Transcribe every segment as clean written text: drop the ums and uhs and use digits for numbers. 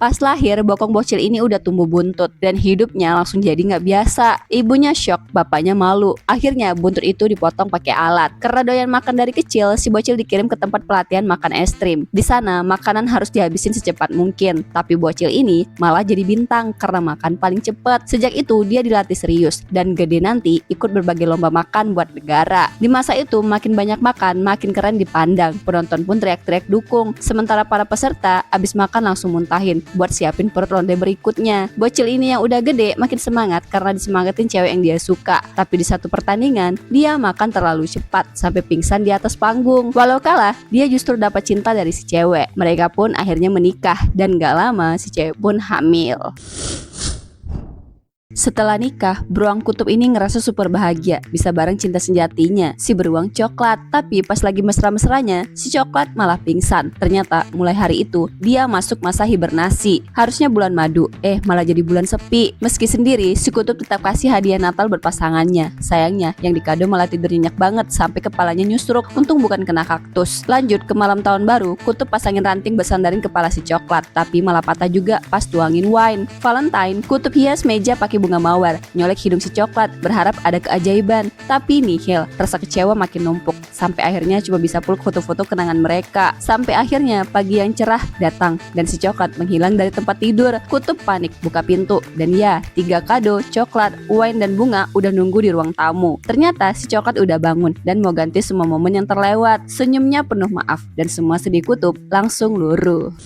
Pas lahir, bokong bocil ini udah tumbuh buntut dan hidupnya langsung jadi nggak biasa. Ibunya shock, bapaknya malu. Akhirnya buntut itu dipotong pakai alat. Karena doyan makan dari kecil, si bocil dikirim ke tempat pelatihan makan es krim. Di sana, makanan harus dihabisin secepat mungkin. Tapi bocil ini malah jadi bintang karena makan paling cepat. Sejak itu, dia dilatih serius dan gede nanti ikut berbagai lomba makan buat negara. Di masa itu, makin banyak makan, makin keren dipandang. Penonton pun teriak-teriak dukung. Sementara para peserta abis makan langsung muntahin buat siapin perut ronde berikutnya. Bocil ini yang udah gede makin semangat karena disemangatin cewek yang dia suka. Tapi di satu pertandingan, dia makan terlalu cepat sampai pingsan di atas panggung. Walau kalah, dia justru dapat cinta dari si cewek. Mereka pun akhirnya menikah dan gak lama si cewek pun hamil. Setelah nikah, beruang kutub ini ngerasa super bahagia bisa bareng cinta sejatinya, si beruang coklat. Tapi pas lagi mesra-mesranya, si coklat malah pingsan. Ternyata mulai hari itu, dia masuk masa hibernasi. Harusnya bulan madu, malah jadi bulan sepi. Meski sendiri, si kutub tetap kasih hadiah Natal buat pasangannya. Sayangnya, yang dikado malah tidur nyenyak banget sampai kepalanya nyusruk. Untung bukan kena kaktus. Lanjut ke malam tahun baru, kutub pasangin ranting bersandarin kepala si coklat. Tapi malah patah juga pas tuangin wine. Valentine, kutub hias meja pakai bunga mawar, nyolek hidung si coklat, berharap ada keajaiban. Tapi nihil, rasa kecewa makin numpuk. Sampai akhirnya cuma bisa peluk foto-foto kenangan mereka. Sampai akhirnya pagi yang cerah datang dan si coklat menghilang dari tempat tidur. Kutub panik buka pintu dan ya, 3 kado, coklat, wine dan bunga udah nunggu di ruang tamu. Ternyata si coklat udah bangun dan mau ganti semua momen yang terlewat. Senyumnya penuh maaf dan semua sedih kutub langsung luruh.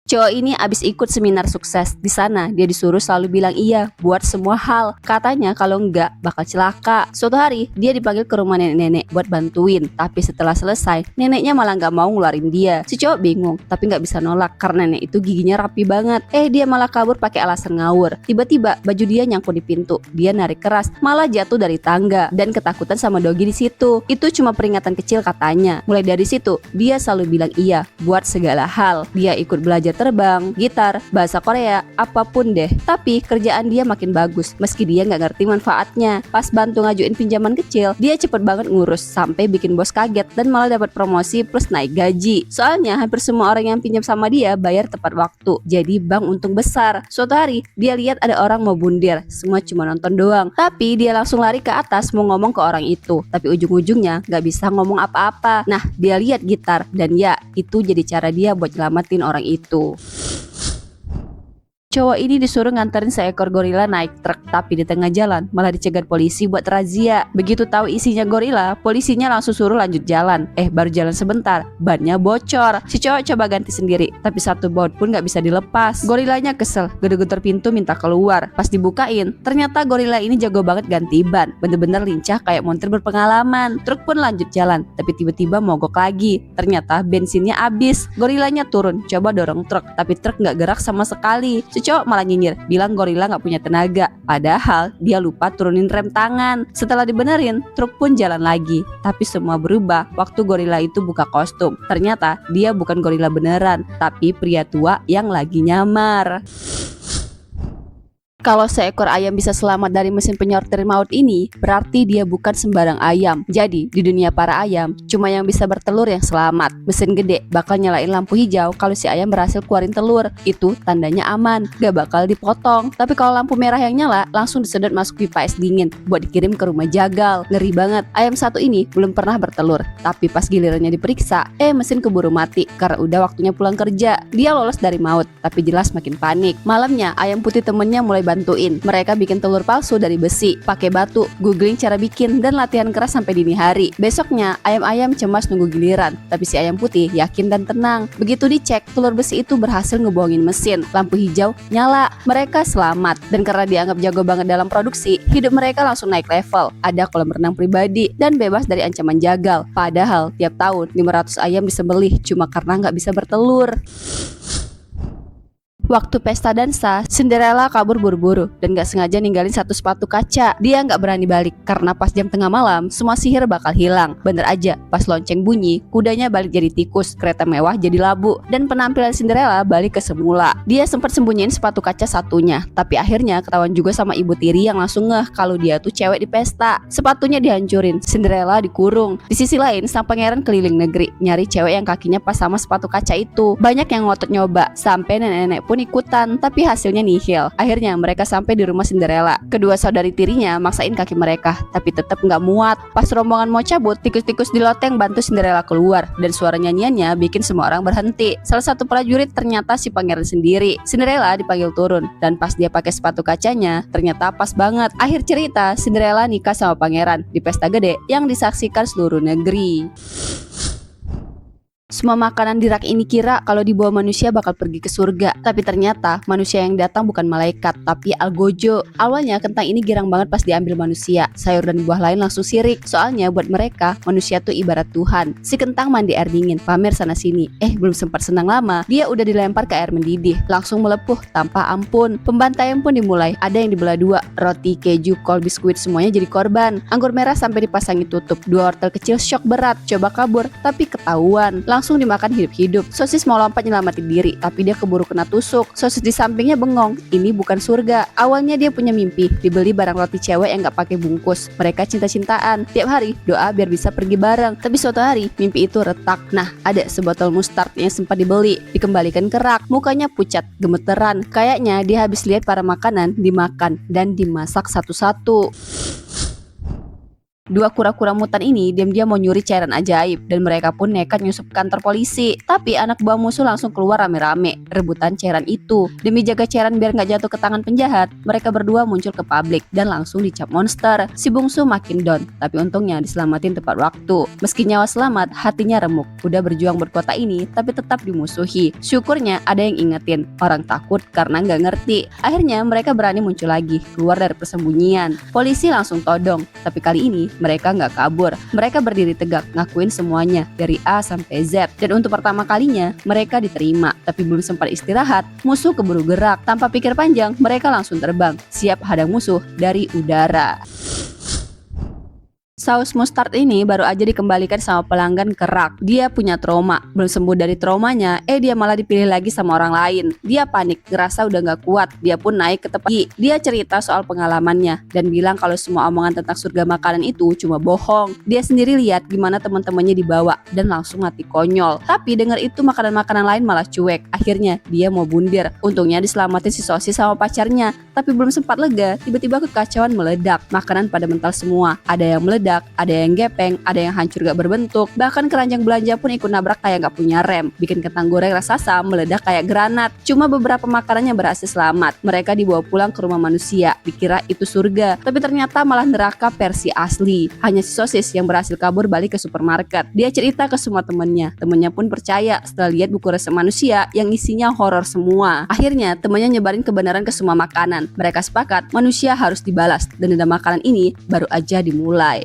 Cowok ini abis ikut seminar sukses. Di sana dia disuruh selalu bilang iya buat semua hal. Katanya kalau enggak bakal celaka. Suatu hari dia dipanggil ke rumah nenek-nenek buat bantuin. Tapi setelah selesai, neneknya malah nggak mau ngeluarin dia. Si cowok bingung tapi nggak bisa nolak karena nenek itu giginya rapi banget. Dia malah kabur pakai alasan ngawur. Tiba-tiba baju dia nyangkut di pintu. Dia narik keras, malah jatuh dari tangga dan ketakutan sama Dogi di situ. Itu cuma peringatan kecil katanya. Mulai dari situ dia selalu bilang iya buat segala hal. Dia ikut belajar terbang, gitar, bahasa Korea, apapun deh. Tapi kerjaan dia makin bagus meski dia nggak ngerti manfaatnya. Pas bantu ngajuin pinjaman kecil, dia cepet banget ngurus sampai bikin bos kaget dan malah dapat promosi plus naik gaji. Soalnya hampir semua orang yang pinjam sama dia bayar tepat waktu. Jadi bank untung besar. Suatu hari dia lihat ada orang mau bundir, semua cuma nonton doang. Tapi dia langsung lari ke atas mau ngomong ke orang itu. Tapi ujung-ujungnya nggak bisa ngomong apa-apa. Nah, dia lihat gitar dan ya, itu jadi cara dia buat nyelamatin orang itu. Cowok ini disuruh nganterin seekor gorila naik truk, tapi di tengah jalan malah dicegat polisi buat razia. Begitu tahu isinya gorila, polisinya langsung suruh lanjut jalan. Baru jalan sebentar, bannya bocor. Si cowok coba ganti sendiri, tapi satu baut pun gak bisa dilepas. Gorilanya kesel, getar-getar pintu minta keluar. Pas dibukain, ternyata gorila ini jago banget ganti ban. Bener-bener lincah kayak montir berpengalaman. Truk pun lanjut jalan, tapi tiba-tiba mogok lagi. Ternyata bensinnya habis. Gorilanya turun, coba dorong truk, tapi truk gak gerak sama sekali. Cowok malah nyinyir, bilang gorila gak punya tenaga. Padahal dia lupa turunin rem tangan. Setelah dibenerin, truk pun jalan lagi. Tapi semua berubah waktu gorila itu buka kostum. Ternyata dia bukan gorila beneran, tapi pria tua yang lagi nyamar. Kalau seekor ayam bisa selamat dari mesin penyortir maut ini, berarti dia bukan sembarang ayam. Jadi, di dunia para ayam, cuma yang bisa bertelur yang selamat. Mesin gede bakal nyalain lampu hijau kalau si ayam berhasil keluarin telur. Itu tandanya aman, gak bakal dipotong. Tapi kalau lampu merah yang nyala, langsung disedot masuk pipa es dingin buat dikirim ke rumah jagal. Ngeri banget, ayam satu ini belum pernah bertelur. Tapi pas gilirannya diperiksa, mesin keburu mati karena udah waktunya pulang kerja. Dia lolos dari maut, tapi jelas makin panik. Malamnya, ayam putih temennya mulai bantuin. Mereka bikin telur palsu dari besi, pakai batu, googling cara bikin, dan latihan keras sampai dini hari. Besoknya, ayam-ayam cemas nunggu giliran, tapi si ayam putih yakin dan tenang. Begitu dicek, telur besi itu berhasil ngebohongin mesin. Lampu hijau nyala, mereka selamat. Dan karena dianggap jago banget dalam produksi, hidup mereka langsung naik level. Ada kolam renang pribadi, dan bebas dari ancaman jagal. Padahal, tiap tahun 500 ayam disembelih cuma karena nggak bisa bertelur. Waktu pesta dansa, Cinderella kabur buru-buru dan gak sengaja ninggalin satu sepatu kaca. Dia gak berani balik karena pas jam tengah malam, semua sihir bakal hilang. Bener aja, pas lonceng bunyi, kudanya balik jadi tikus, kereta mewah jadi labu, dan penampilan Cinderella balik ke semula. Dia sempat sembunyiin sepatu kaca satunya, tapi akhirnya ketahuan juga sama ibu tiri yang langsung ngeh kalau dia tuh cewek di pesta. Sepatunya dihancurin, Cinderella dikurung. Di sisi lain, sang pangeran keliling negeri nyari cewek yang kakinya pas sama sepatu kaca itu. Banyak yang ngotot nyoba, sampai nenek-nenek pun ikutan, tapi hasilnya nihil. Akhirnya mereka sampai di rumah Cinderella. Kedua saudari tirinya maksain kaki mereka, tapi tetap nggak muat. Pas rombongan mau cabut, tikus-tikus di loteng bantu Cinderella keluar, dan suara nyanyiannya bikin semua orang berhenti. Salah satu prajurit ternyata si pangeran sendiri. Cinderella dipanggil turun, dan pas dia pakai sepatu kacanya, ternyata pas banget. Akhir cerita, Cinderella nikah sama pangeran di pesta gede yang disaksikan seluruh negeri. Semua makanan di rak ini kira kalau dibawa manusia bakal pergi ke surga. Tapi ternyata manusia yang datang bukan malaikat, tapi algojo. Awalnya kentang ini girang banget pas diambil manusia. Sayur dan buah lain langsung sirik. Soalnya buat mereka, manusia tuh ibarat Tuhan. Si kentang mandi air dingin, pamer sana sini. Belum sempat senang lama, dia udah dilempar ke air mendidih. Langsung melepuh tanpa ampun. Pembantaian pun dimulai. Ada yang dibelah dua. Roti, keju, kol, biskuit semuanya jadi korban. Anggur merah sampai dipasangi tutup. Dua wortel kecil syok berat. Coba kabur, tapi ketahuan. Langsung dimakan hidup-hidup. Sosis mau lompat nyelamatin diri, tapi dia keburu kena tusuk. Sosis di sampingnya bengong, ini bukan surga. Awalnya dia punya mimpi, dibeli barang roti cewek yang gak pakai bungkus. Mereka cinta-cintaan, tiap hari doa biar bisa pergi bareng. Tapi suatu hari, mimpi itu retak. Nah, ada sebotol mustard yang sempat dibeli, dikembalikan ke rak. Mukanya pucat, gemeteran. Kayaknya dia habis lihat para makanan dimakan dan dimasak satu-satu. Dua kura-kura mutan ini diam-diam mau nyuri cairan ajaib, dan mereka pun nekat nyusup ke kantor polisi. Tapi anak buah musuh langsung keluar rame-rame rebutan cairan itu. Demi jaga cairan biar gak jatuh ke tangan penjahat, mereka berdua muncul ke publik dan langsung dicap monster. Si bungsu makin down, tapi untungnya diselamatin tepat waktu. Meski nyawa selamat, hatinya remuk. Udah berjuang buat kota ini, tapi tetap dimusuhi. Syukurnya ada yang ingetin, orang takut karena gak ngerti. Akhirnya mereka berani muncul lagi, keluar dari persembunyian. Polisi langsung todong, tapi kali ini mereka nggak kabur. Mereka berdiri tegak, ngakuin semuanya dari A sampai Z. Dan untuk pertama kalinya mereka diterima. Tapi belum sempat istirahat, musuh keburu gerak. Tanpa pikir panjang, mereka langsung terbang, siap hadang musuh dari udara. Saus mustard ini baru aja dikembalikan sama pelanggan ke rak. Dia punya trauma, belum sembuh dari traumanya, dia malah dipilih lagi sama orang lain. Dia panik, ngerasa udah gak kuat. Dia pun naik ke tepi. Dia cerita soal pengalamannya dan bilang kalau semua omongan tentang surga makanan itu cuma bohong. Dia sendiri lihat gimana teman-temannya dibawa dan langsung mati konyol. Tapi dengar itu makanan-makanan lain malah cuek. Akhirnya dia mau bundir. Untungnya diselamatin si sosis sama pacarnya. Tapi belum sempat lega, tiba-tiba kekacauan meledak. Makanan pada mental semua. Ada yang meledak, ada yang gepeng, ada yang hancur gak berbentuk. Bahkan keranjang belanja pun ikut nabrak kayak gak punya rem. Bikin kentang goreng raksasa meledak kayak granat. Cuma beberapa makanannya berhasil selamat. Mereka dibawa pulang ke rumah manusia, dikira itu surga, tapi ternyata malah neraka versi asli. Hanya si sosis yang berhasil kabur balik ke supermarket. Dia cerita ke semua temennya. Temennya pun percaya setelah lihat buku resep manusia yang isinya horor semua. Akhirnya temennya nyebarin kebenaran ke semua makanan. Mereka sepakat manusia harus dibalas, dan dendam makanan ini baru aja dimulai.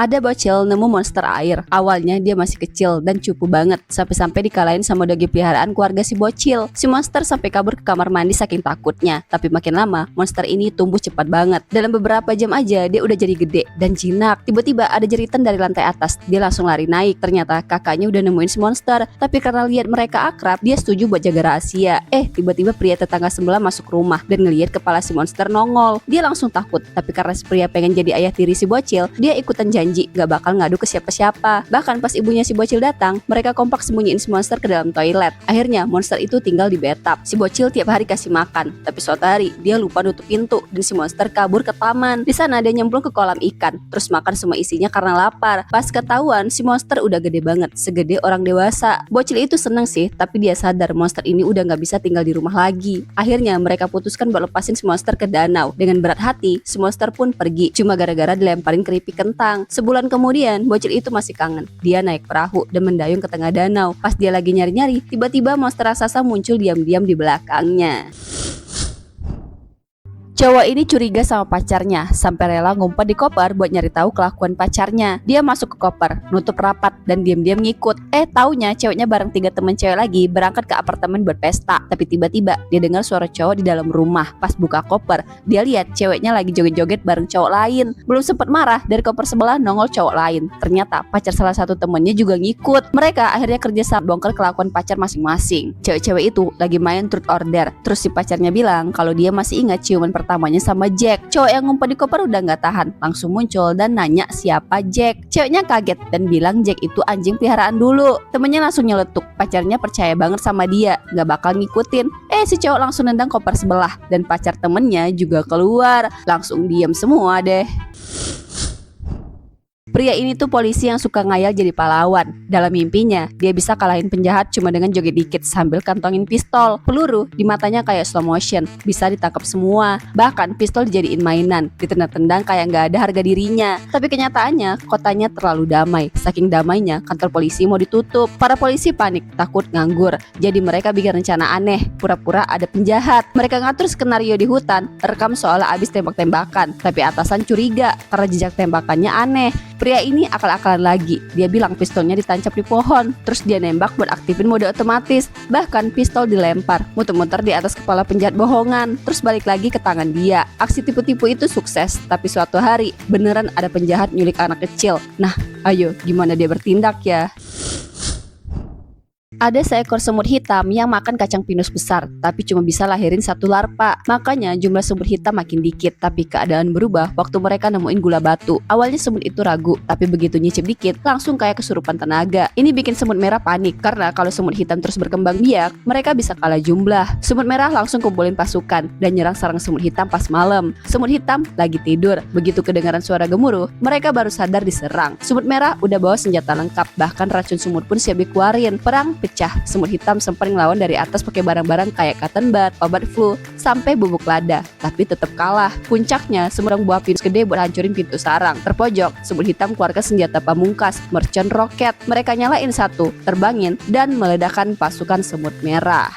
Ada bocil nemu monster air. Awalnya dia masih kecil dan cupu banget, sampai-sampai dikalahin sama dogi peliharaan keluarga si bocil. Si monster sampai kabur ke kamar mandi saking takutnya. Tapi makin lama, monster ini tumbuh cepat banget. Dalam beberapa jam aja dia udah jadi gede dan jinak. Tiba-tiba ada jeritan dari lantai atas. Dia langsung lari naik. Ternyata kakaknya udah nemuin si monster. Tapi karena lihat mereka akrab, dia setuju buat jaga rahasia. Tiba-tiba pria tetangga sebelah masuk rumah dan ngelihat kepala si monster nongol. Dia langsung takut. Tapi karena si pria pengen jadi ayah tiri si bocil, dia ikutan janji gak bakal ngadu ke siapa-siapa. Bahkan pas ibunya si bocil datang, mereka kompak sembunyiin si monster ke dalam toilet. Akhirnya monster itu tinggal di bathtub. Si bocil tiap hari kasih makan, tapi suatu hari dia lupa nutup pintu dan si monster kabur ke taman. Di sana dia nyemplung ke kolam ikan, terus makan semua isinya karena lapar. Pas ketahuan, si monster udah gede banget, segede orang dewasa. Bocil itu seneng sih, tapi dia sadar monster ini udah gak bisa tinggal di rumah lagi. Akhirnya mereka putuskan buat lepasin si monster ke danau. Dengan berat hati, si monster pun pergi, cuma gara-gara dilemparin keripik kentang. Sebulan kemudian, bocil itu masih kangen. Dia naik perahu dan mendayung ke tengah danau. Pas dia lagi nyari-nyari, tiba-tiba monster raksasa muncul diam-diam di belakangnya. Cowok ini curiga sama pacarnya, sampai rela ngumpet di koper buat nyari tahu kelakuan pacarnya. Dia masuk ke koper, nutup rapat, dan diam-diam ngikut. Taunya ceweknya bareng 3 temen cewek lagi berangkat ke apartemen buat pesta. Tapi tiba-tiba dia dengar suara cowok di dalam rumah. Pas buka koper, dia lihat ceweknya lagi joget-joget bareng cowok lain. Belum sempat marah, dari koper sebelah nongol cowok lain. Ternyata pacar salah satu temennya juga ngikut. Mereka akhirnya kerja sama bongkar kelakuan pacar masing-masing. Cewek-cewek itu lagi main truth order. Terus si pacarnya bilang kalau dia masih ingat ciuman pertamanya sama Jack. Cowok yang ngumpet di koper udah gak tahan, langsung muncul dan nanya siapa Jack. Ceweknya kaget dan bilang Jack itu anjing peliharaan dulu. Temennya langsung nyeletuk, pacarnya percaya banget sama dia, gak bakal ngikutin. Si cowok langsung nendang koper sebelah dan pacar temennya juga keluar. Langsung diam semua deh. Pria ini tuh polisi yang suka ngayal jadi pahlawan. Dalam mimpinya, dia bisa kalahin penjahat cuma dengan joget dikit sambil kantongin pistol. Peluru di matanya kayak slow motion, bisa ditangkap semua. Bahkan pistol dijadiin mainan, ditendang-tendang kayak nggak ada harga dirinya. Tapi kenyataannya, kotanya terlalu damai. Saking damainya, kantor polisi mau ditutup. Para polisi panik, takut nganggur. Jadi mereka bikin rencana aneh, pura-pura ada penjahat. Mereka ngatur skenario di hutan, rekam soal abis tembak-tembakan. Tapi atasan curiga karena jejak tembakannya aneh. Pria ini akal-akalan lagi. Dia bilang pistolnya ditancap di pohon. Terus dia nembak buat aktifin mode otomatis. Bahkan pistol dilempar, muter-muter di atas kepala penjahat bohongan. Terus balik lagi ke tangan dia. Aksi tipu-tipu itu sukses. Tapi suatu hari beneran ada penjahat nyulik anak kecil. Nah, ayo gimana dia bertindak ya? Ada seekor semut hitam yang makan kacang pinus besar, tapi cuma bisa lahirin 1 larva. Makanya jumlah semut hitam makin dikit, tapi keadaan berubah waktu mereka nemuin gula batu. Awalnya semut itu ragu, tapi begitu nyicip dikit, langsung kayak kesurupan tenaga. Ini bikin semut merah panik, karena kalau semut hitam terus berkembang biak, mereka bisa kalah jumlah. Semut merah langsung kumpulin pasukan, dan nyerang sarang semut hitam pas malam. Semut hitam lagi tidur, begitu kedengaran suara gemuruh, mereka baru sadar diserang. Semut merah udah bawa senjata lengkap, bahkan racun semut pun siap dikeluarin. Perang pecah, semut hitam sempat ngelawan dari atas pakai barang-barang kayak cotton bud, obat flu, sampai bubuk lada, tapi tetap kalah. Puncaknya, semut buah pinus gede buat hancurin pintu sarang. Terpojok, semut hitam keluarkan senjata pamungkas, mercon roket. Mereka nyalain satu, terbangin, dan meledakkan pasukan semut merah.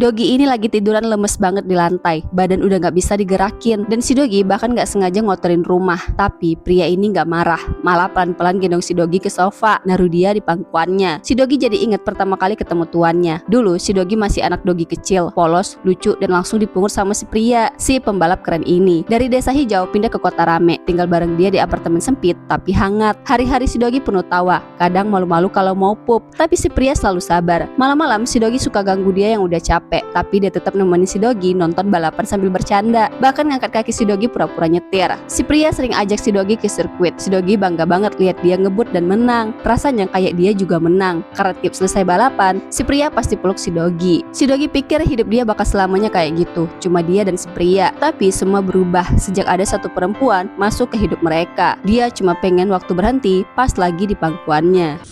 Dogi ini lagi tiduran lemes banget di lantai, badan udah gak bisa digerakin, dan si Dogi bahkan gak sengaja ngotorin rumah. Tapi pria ini gak marah, malah pelan-pelan gendong si Dogi ke sofa, naruh dia di pangkuannya. Si Dogi jadi inget pertama kali ketemu tuannya. Dulu si Dogi masih anak Dogi kecil, polos, lucu, dan langsung dipungut sama si pria, si pembalap keren ini. Dari desa hijau pindah ke kota rame, tinggal bareng dia di apartemen sempit tapi hangat. Hari-hari si Dogi penuh tawa, kadang malu-malu kalau mau pup, tapi si pria selalu sabar. Malam-malam si Dogi suka ganggu dia yang udah capek, tapi dia tetap nemenin si Dogi nonton balapan sambil bercanda, bahkan ngangkat kaki si Dogi pura-pura nyetir. Si pria sering ajak si Dogi ke sirkuit. Si Dogi bangga banget lihat dia ngebut dan menang, rasanya kayak dia juga menang. Karena tiap selesai balapan, si pria pasti peluk si Dogi. Si Dogi pikir hidup dia bakal selamanya kayak gitu, cuma dia dan si pria. Tapi semua berubah sejak ada satu perempuan masuk ke hidup mereka. Dia cuma pengen waktu berhenti pas lagi di pangkuannya.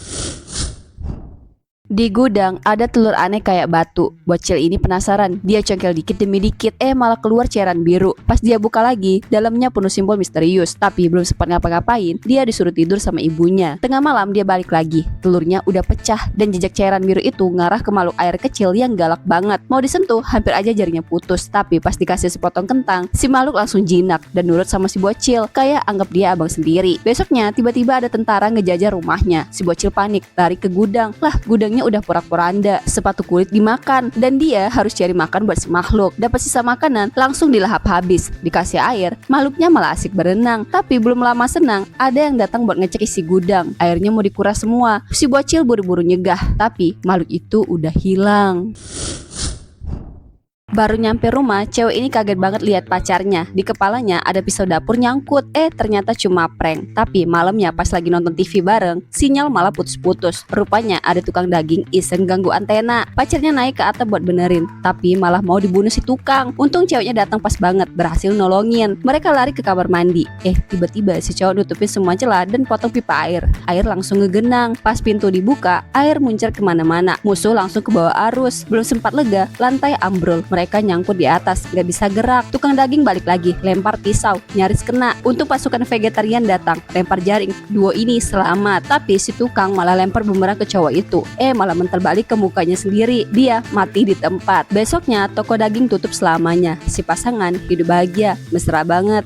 Di gudang ada telur aneh kayak batu. Bocil ini penasaran, dia congkel dikit demi dikit, malah keluar cairan biru. Pas dia buka lagi, dalamnya penuh simbol misterius. Tapi belum sempat ngapa-ngapain, dia disuruh tidur sama ibunya. Tengah malam dia balik lagi, telurnya udah pecah, dan jejak cairan biru itu ngarah ke makhluk air kecil yang galak banget. Mau disentuh, hampir aja jarinya putus. Tapi pas dikasih sepotong kentang, si makhluk langsung jinak dan nurut sama si bocil, kayak anggap dia abang sendiri. Besoknya tiba-tiba ada tentara ngejajah rumahnya. Si bocil panik, lari ke gudang. Lah, gudangnya udah porak-poranda, sepatu kulit dimakan, dan dia harus cari makan buat si makhluk. Dapat sisa makanan, langsung dilahap habis. Dikasih air, makhluknya malah asik berenang. Tapi belum lama senang, ada yang datang buat ngecek isi gudang. Airnya mau dikuras semua. Si bocil buru-buru nyegah, tapi makhluk itu udah hilang. Baru nyampe rumah, cewek ini kaget banget lihat pacarnya. Di kepalanya ada pisau dapur nyangkut. Ternyata cuma prank. Tapi malamnya pas lagi nonton TV bareng, sinyal malah putus-putus. Rupanya ada tukang daging iseng ganggu antena. Pacarnya naik ke atap buat benerin, tapi malah mau dibunuh si tukang. Untung ceweknya datang pas banget, berhasil nolongin. Mereka lari ke kamar mandi. Tiba-tiba si cowok nutupin semua celah dan potong pipa air. Air langsung ngegenang. Pas pintu dibuka, air muncar kemana-mana. Musuh langsung ke bawah arus. Belum sempat lega, lantai ambrol. mereka nyangkut di atas, gak bisa gerak. Tukang daging balik lagi, lempar pisau, nyaris kena. Untuk pasukan vegetarian datang, lempar jaring. Duo ini selamat, tapi si tukang malah lempar bumerang ke cowok itu. Malah mental balik ke mukanya sendiri. Dia mati di tempat. Besoknya toko daging tutup selamanya. Si pasangan hidup bahagia, mesra banget.